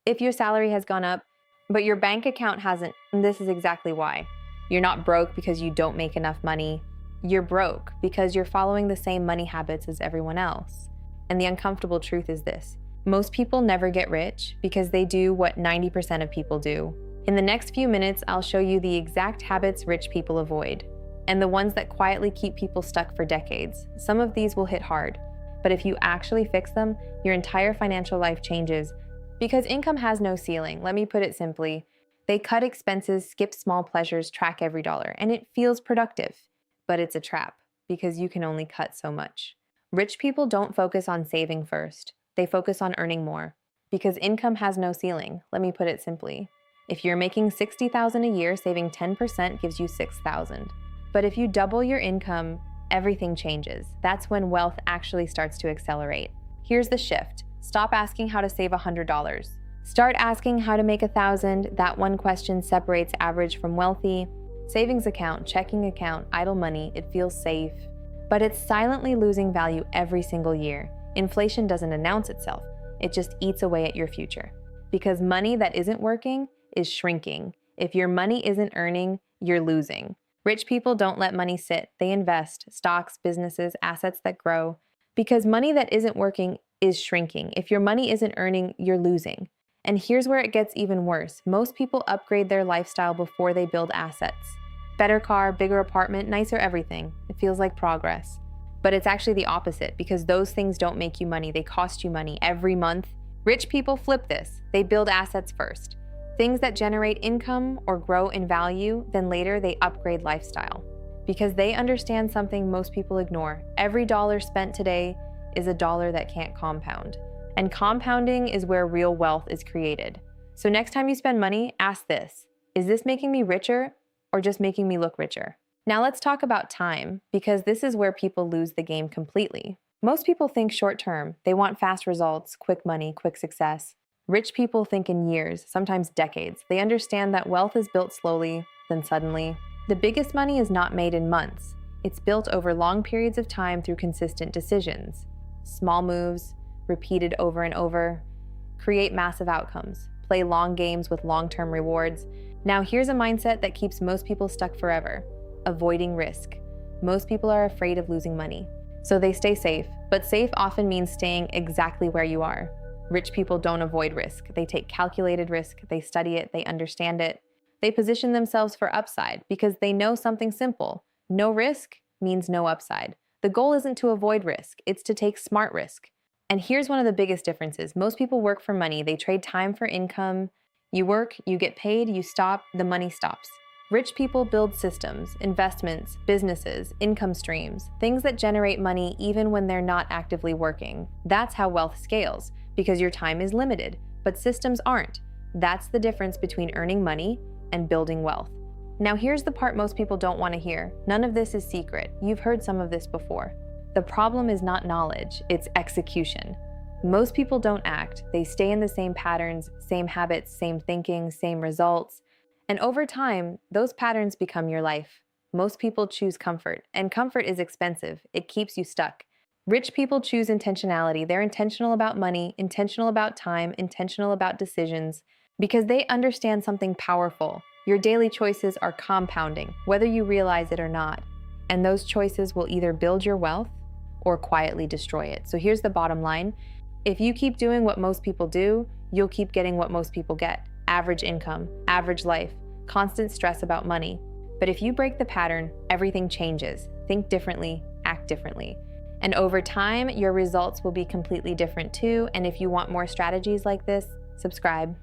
If your salary has gone up, but your bank account hasn't, this is exactly why. You're not broke because you don't make enough money. You're broke because you're following the same money habits as everyone else. And the uncomfortable truth is this: most people never get rich because they do what 90% of people do. In the next few minutes, I'll show you the exact habits rich people avoid, and the ones that quietly keep people stuck for decades. Some of these will hit hard, but if you actually fix them, your entire financial life changes. Because income has no ceiling, let me put it simply. They cut expenses, skip small pleasures, track every dollar, and it feels productive. But it's a trap, because you can only cut so much. Rich people don't focus on saving first. They focus on earning more. Because income has no ceiling, let me put it simply. If you're making $60,000 a year, saving 10% gives you $6,000. But if you double your income, everything changes. That's when wealth actually starts to accelerate. Here's the shift. Stop asking how to save $100. Start asking how to make $1,000. That one question separates average from wealthy. Savings account, checking account, idle money, it feels safe. But it's silently losing value every single year. Inflation doesn't announce itself. It just eats away at your future. Because money that isn't working is shrinking. If your money isn't earning, you're losing. Rich people don't let money sit. They invest, stocks, businesses, assets that grow. Because money that isn't working is shrinking. If your money isn't earning, you're losing. And here's where it gets even worse. Most people upgrade their lifestyle before they build assets. Better car, bigger apartment, nicer everything. It feels like progress. But it's actually the opposite, because those things don't make you money. They cost you money every month. Rich people flip this. They build assets first. Things that generate income or grow in value, then later they upgrade lifestyle. Because they understand something most people ignore. Every dollar spent today is a dollar that can't compound. And compounding is where real wealth is created. So next time you spend money, ask this: is this making me richer or just making me look richer? Now let's talk about time, because this is where people lose the game completely. Most people think short term. They want fast results, quick money, quick success. Rich people think in years, sometimes decades. They understand that wealth is built slowly, then suddenly. The biggest money is not made in months. It's built over long periods of time through consistent decisions. Small moves, repeated over and over, create massive outcomes. Play long games with long-term rewards. Now here's a mindset that keeps most people stuck forever: avoiding risk. Most people are afraid of losing money, so they stay safe. But safe often means staying exactly where you are. Rich people don't avoid risk. They take calculated risk. They study it. They understand it. They position themselves for upside because they know something simple: no risk means no upside. The goal isn't to avoid risk. It's to take smart risk. And here's one of the biggest differences. Most people work for money. They trade time for income. You work, you get paid, you stop, the money stops. Rich people build systems, investments, businesses, income streams, things that generate money even when they're not actively working. That's how wealth scales, because your time is limited, but systems aren't. That's the difference between earning money and building wealth. Now here's the part most people don't want to hear. None of this is secret. You've heard some of this before. The problem is not knowledge, it's execution. Most people don't act. They stay in the same patterns, same habits, same thinking, same results. And over time, those patterns become your life. Most people choose comfort, and comfort is expensive. It keeps you stuck. Rich people choose intentionality. They're intentional about money, intentional about time, intentional about decisions, because they understand something powerful. Your daily choices are compounding, whether you realize it or not. And those choices will either build your wealth or quietly destroy it. So here's the bottom line. If you keep doing what most people do, you'll keep getting what most people get: average income, average life, constant stress about money. But if you break the pattern, everything changes. Think differently, act differently. And over time, your results will be completely different too. And if you want more strategies like this, subscribe.